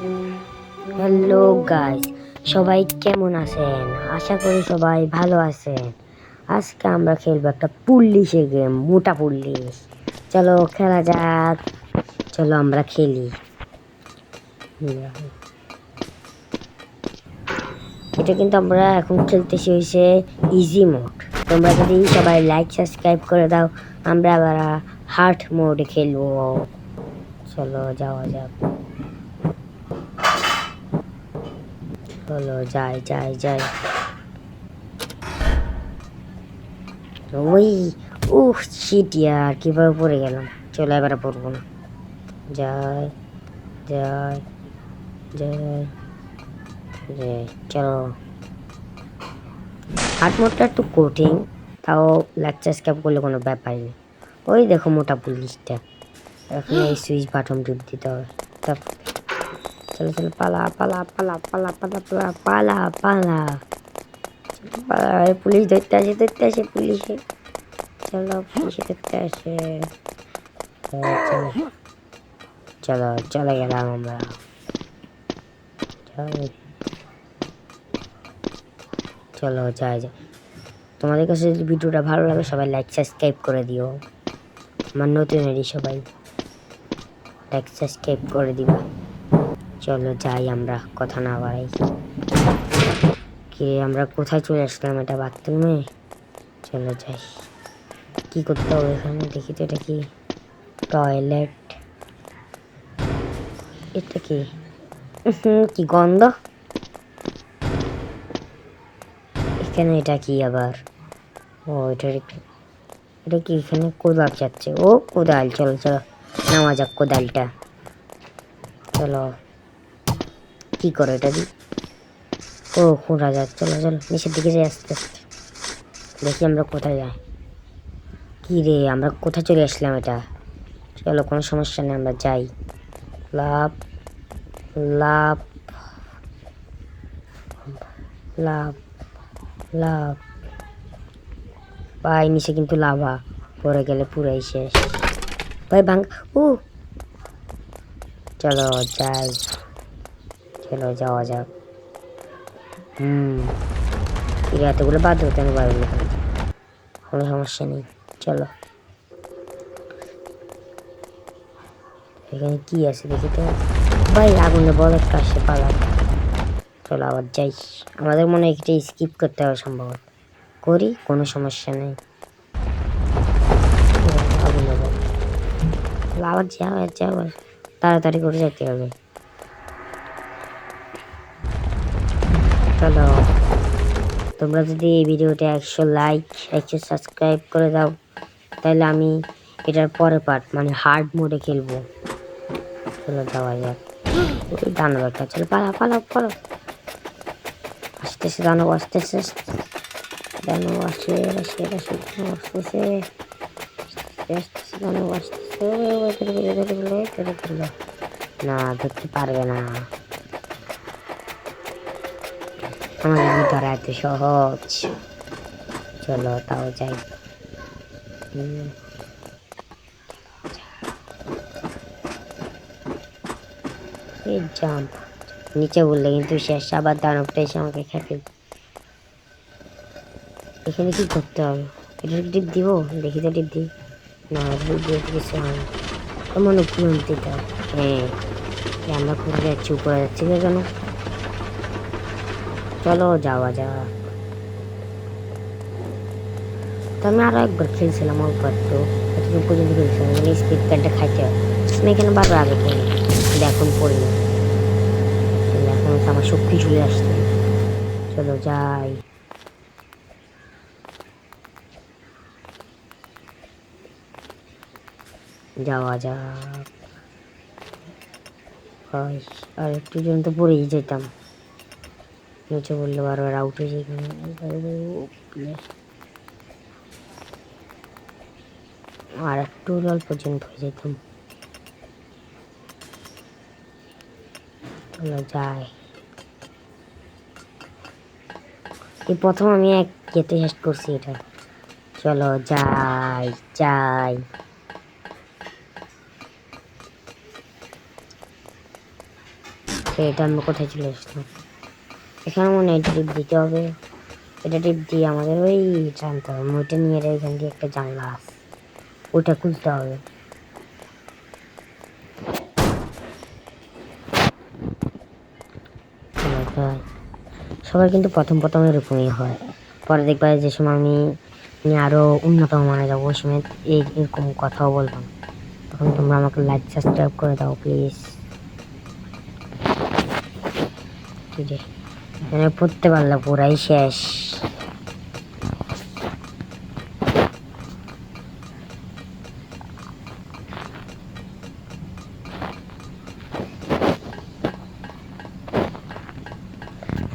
Hello guys, সবাই কেমন আছেন? আশা করি সবাই ভালো আছেন। আজকে আমরা খেলবো একটা পুলিশের গেম, মোটা পুলিশ। চলো খেলা যাক। চলো আমরা খেলি। এটা কিন্তু আমরা এখন খেলতেছি হয়েছে ইজি মোড। তোমরা যদি সবাই লাইক সাবস্ক্রাইব করে দাও, আমরা আবার হার্ড মোডে খেলবো। চলো যাওয়া যাক। চলো যাই যাই যাই। ওই শিট ইয়ার, কিভাবে পড়ে গেলাম। চলো এবারে পড়বো না। যাই যাই যাই যাই। চলো হার্ড মোডটা একটু কঠিন, তাও লেকচার স্ক্যাপ করলে কোনো ব্যাপার নেই। ওই দেখো মোটা পুলিশটা, এখন এই সুইচ বাটন টিপ দিতে হবে। চলো চলো, পালা পালা পালা পালা পালা পালা পালা পালা পালা। পুলিশ ধরতে আসে পুলিশে। চলো পুলিশে ধরতে আসে। চলো চলো চলে গেলাম আমরা। চলো যাই যাই। তোমাদের কাছে যদি ভিডিওটা ভালো লাগে সবাই লাইক সাবস্ক্রাইব করে দিও। আমার নতুন এডি সবাই লাইক সাবস্ক্রাইব করে দিবা। চলো যাই, আমরা কথা না বাড়াই। কে আমরা কোথায় চলে আসলাম? এটা বাথরুমে। চলো যাই। কি করতে হবে এখানে দেখি তো। এটা কি? টয়লেট। এটা কি? কি গন্ধ এখানে। এটা কি আবার? ও এটা কি? এখানে কোদাল যাচ্ছে। ও কোদাল, চলো চলো নেওয়া যাক কোদালটা। চলো কি করো এটা দি? ও খোঁড়া যাক। চলো চলো নিচের দিকে যাই আস্তে আস্তে। দেখি আমরা কোথায় যাই। কি রে, আমরা কোথায় চলে আসলাম এটা? চলো কোনো সমস্যা নেই, আমরা যাই। লাভ লাভ লাভ লাভ। ভাই নিচে কিন্তু লাভা, পরে গেলে পুরাই শেষ ভাই। ভাঙ। ও চলো যাই। চলো যাওয়া যাক। এতগুলো বাদ হতে আমি পারবো, কোনো সমস্যা নেই। চলো এখানে কি আছে দেখি তো। ভাই আগুনে বল একটা আসে, পালা। চলো আবার যাই। আমাদের মনে হয় এটা স্কিপ করতে হবে সম্ভবত। করি, কোনো সমস্যা নেই। আগুনে বল আবার যাওয়া তাড়াতাড়ি করে যেতে হবে। চলো তোমরা যদি এই ভিডিওতে 100 লাইক 100 সাবস্ক্রাইব করে দাও, তাহলে আমি এটার পরে পার্ট মানে হার্ড মোডে খেলবো। চলো যাওয়া যাক। ওই দানব একটা, চলো পালা পালা পালা। আসতেছে দানব, আসতেছে দানব, আসে আসে আসে আসতেছে আসতেছে দানব আসতেছে। না ধরতে পারবে না, আমাদের কি ধরা এত সহজ? চলো তাও যাই। এই জাম্প নিচে বললে কিন্তু শেষ। আবার দানবটা এসে আমাকে খেতে। এখানে কি করতে হবে? এটা টিপ দিব, দেখি তো টিপ দিই। না টিপ দিয়ে কিছু হয় না, মনে পুরো দিতে হবে। হ্যাঁ আমরা ঘুরে যাচ্ছি, উপরে যাচ্ছি কেন? চলো যাওয়া যাক। তো আমি আরো একবার খেলছিলাম অল্প একটু, এতদিন পর্যন্ত খেলছিলাম। মানে স্পিড কার্ডটা খাইতে হয়। আমি এখানে বারবার আগে পড়ি, কিন্তু এখন পড়ি না। এখন হচ্ছে আমার শক্তি চলে আসছে। চলো যাই। যাওয়া যাক। আর একটু জন তো পড়েই যেতাম। নিচে বললে বারবার আউট হয়ে যাই। আর একটু অল্প পর্যন্ত হয়ে যেতাম। চলো যাই। এই প্রথম আমি এক কেটে শেষ করছি এটা। চলো যাই যাই। এটা আমরা কোথায় চলে আসলাম? এখানে মনে হয় টিপ দিতে হবে। এটা টিপ দিয়ে আমাদের ওই জানতে হবে। ওইটা নিয়ে এখান দিয়ে একটা জানলা আছে, ওইটা খুলতে হবে। সবাই কিন্তু প্রথম প্রথম এরকমই হয়, পরে দেখবা যে সময় আমি আরো উন্নত মানে যাবো ওই সময় এরকম কথাও বলবো না। তখন তোমরা আমাকে লাইক সাবস্ক্রাইব করে দাও প্লিজ। ঠিক আছে, মানে পড়তে পারলে পুরাই শেষ।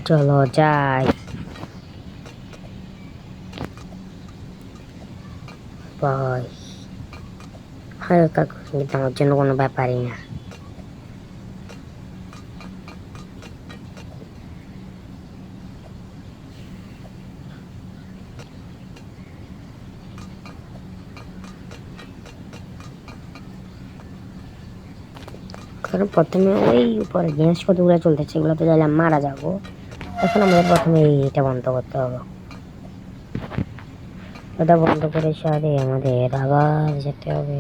চলো যাই। ভাই হালকা কিন্তু আমার জন্য কোনো ব্যাপারই না। কারণ প্রথমে ওই উপরে জিনিস কতগুলো চলতেছে, এগুলোতে যাইলে মারা যাবো। এখন আমাদের প্রথমে এটা বন্ধ করতে হবে। ওটা বন্ধ করে সারে আমাদের আবার যেতে হবে।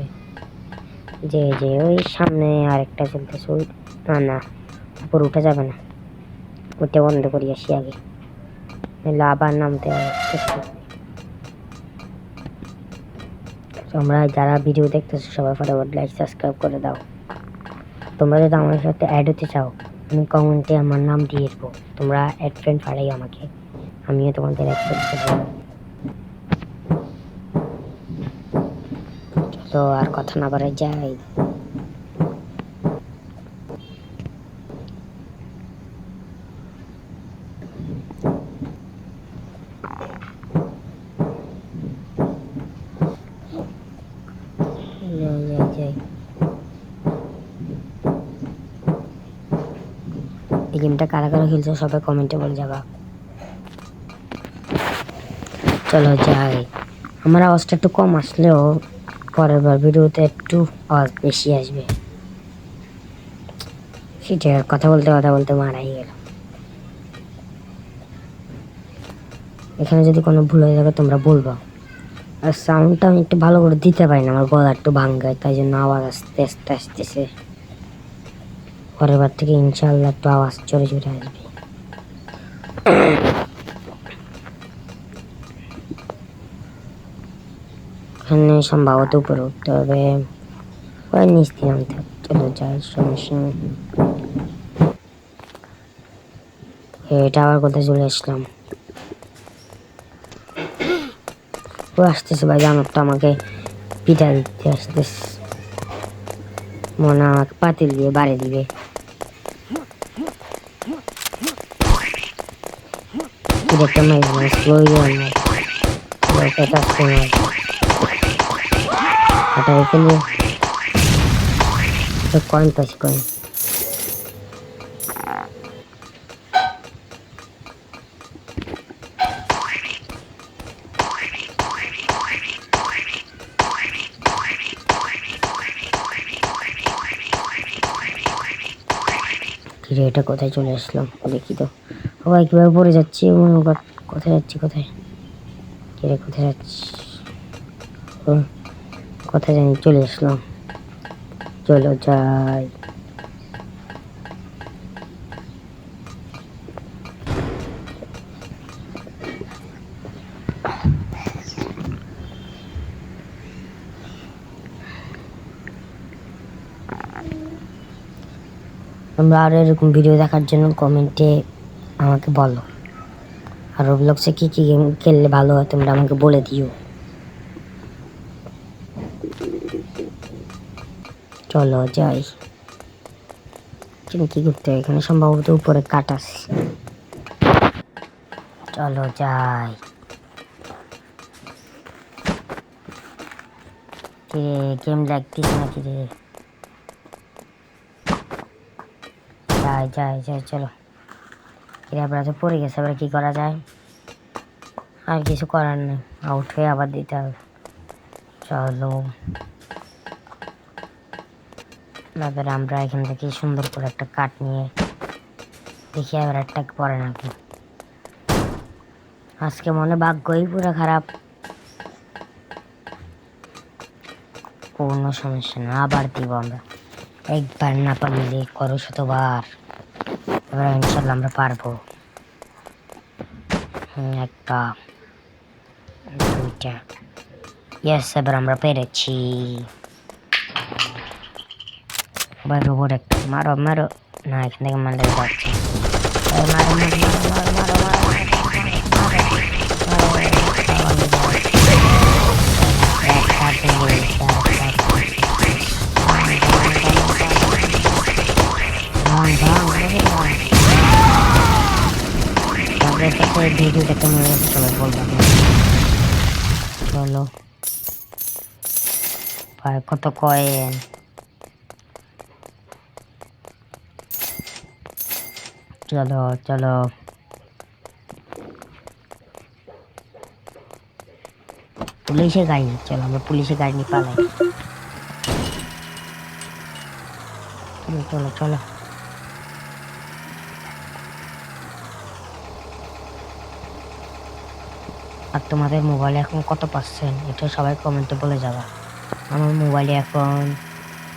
যে যে ওই সামনে আরেকটা চলতেছে, ওই না না উপর উঠে যাবে না, ওইটা বন্ধ করি আসি আগে, নাহলে আবার নামতে হবে। তোমরা যারা ভিডিও দেখতেছো সবাই ফটাফট লাইক সাবস্ক্রাইব করে দাও। তোমরা যদি আমার সাথে অ্যাড হতে চাও, আমি কমেন্টে আমার নাম দিয়ে দেবো, তোমরা অ্যাড ফ্রেন্ড ফাড়াই আমাকে, আমিও তোমাদের অ্যাড করতে পারবো। তো আর কথা না বাড়াই যাই। যাই এই গেমটা কারা কারা খেলছো সবাই কমেন্টে বলে যাবা। চলো যাই। আমার আওয়াজটা একটু কম আসলেও পরের বার ভিডিওতে একটু আওয়াজ বেশি আসবে। সেটা কথা বলতে কথা বলতে মারাই গেল। এখানে যদি কোনো ভুল হয়ে থাকে তোমরা বলবো। আর সাউন্ডটা আমি একটু ভালো করে দিতে পারি না, আমার গলা একটু ভাঙ্গায়, তাই জন্য আওয়াজ আস্তে আস্তে আসতেছে। পরের বার থেকে ইনশাল্লাহ একটু আওয়াজ চড়ে চড়ে আসবে। এখানে সম্ভবত উপরে উঠতে হবে, নিচ দিয়ে নামতে হবে। চলো যাই, সমস্যা নেই। এটা আবার কোথায় চলে আসলাম? ও আসতেছে ভাই, জানোরটা আমাকে পিঠা দিতে আসতেছে, মনে আমাকে পাতিল দিয়ে বাড়ি দিবে। একটা মাইজ মাছ লই আসতে মাছ এটা এখানে কয়েন পাইছি, কয়েন। কিরে এটা কোথায় চলে আসলাম দেখি তো। সবাই কিভাবে পড়ে যাচ্ছি, কোথায় যাচ্ছি, কোথায় কিরে কোথায় যাচ্ছি, কোথায় জানি চলে আসলাম। চলো যাই। তোমরা আরো এরকম ভিডিও দেখার জন্য কমেন্টে আমাকে বলো, আর রোবলক্সে কি কি গেম খেললে ভালো হয় তোমরা আমাকে বলে দিও। চলো যাই। কি করতে হয় এখানে? সম্ভবত উপরে কাট আছে। চলো যাই। গেম লাগতেছে নাকি রে? যাই যাই যাই, চলো। এবার তো পড়ে গেছে, এবার কি করা যায়? আর কিছু করার নেই, আউট হয়ে আবার দিতে হবে। চলো এবার আমরা এখান থেকে সুন্দর করে একটা কাঠ নিয়ে দেখি এবার একটা পরে নাকি। আজকে মনে ভাগ্যই পুরো খারাপ। কোনো সমস্যা না, আবার দিব আমরা। একবার না পারলে করো শতবার। এবার ইনশাল্লাহ আমরা পারবো। একটা, দুইটা, ইয়েস, এবার আমরা পেরেছি। এবার রোবট একটা মারো মারো। না, এখান থেকে মারলে যাচ্ছে। মারো মারো মারো মারো মারো ভিডিওটা কেমন হয়েছে সবাই বলবেন। চলো ভাই, কত কয়েন? চলো চলো, পুলিশের গাড়ি, চলো আমরা পুলিশের গাড়ি নিয়ে পালাই। চলো চলো। আর তোমাদের মোবাইলে এখন কত পার্সেন্ট এটা সবাই কমেন্টে বলে যাবা। আমার মোবাইলে এখন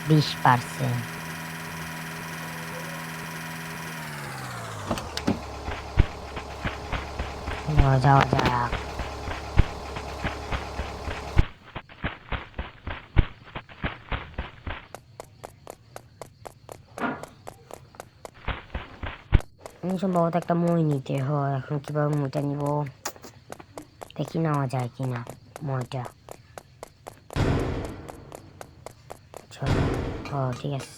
20%। যাওয়া যাক। সম্ভবত একটা মই নিতে হয়। এখন কিভাবে মইটা নিব দেখি, নেওয়া যায় কিনা মইটা। ও ঠিক আছে,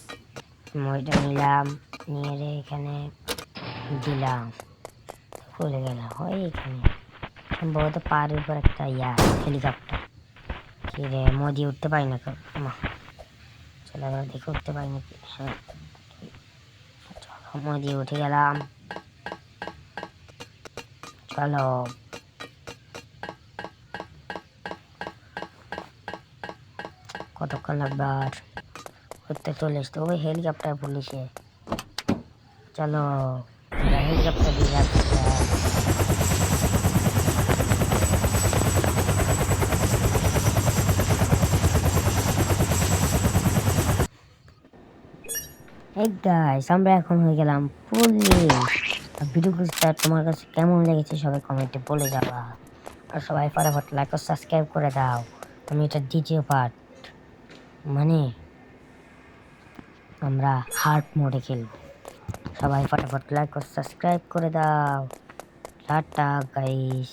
মইটা নিলাম, নিয়ে এখানে দিলাম, খুলে গেল। হয় এখানে সম্ভবত পাহাড়ের উপর একটা হেলিকপ্টার। কি রে, মোদি উঠতে পারি না। চলো এবার দেখে উঠতে পারি নাকি। হ্যাঁ, চলো মোদি উঠে গেলাম। চলো কতক্ষণ লাগবে আর উঠতে? চলে আসতে ওই হেলিকপ্টার পুলিশে। চলো হেলিকপ্টার দিয়ে যাচ্ছে। এই গাইস, আমরা এখন হয়ে গেলাম পুলিশ। ভিডিওটা তোমার কাছে কেমন লেগেছে সবাই কমেন্টে বলে যাবা। আর সবাই ফটাফট লাইক ও সাবস্ক্রাইব করে দাও। আমি এটা দ্বিতীয় পার্ট, মানে আমরা হার্ড মোডে খেলবো। সবাই ফটাফট লাইক ও সাবস্ক্রাইব করে দাও। Tata guys.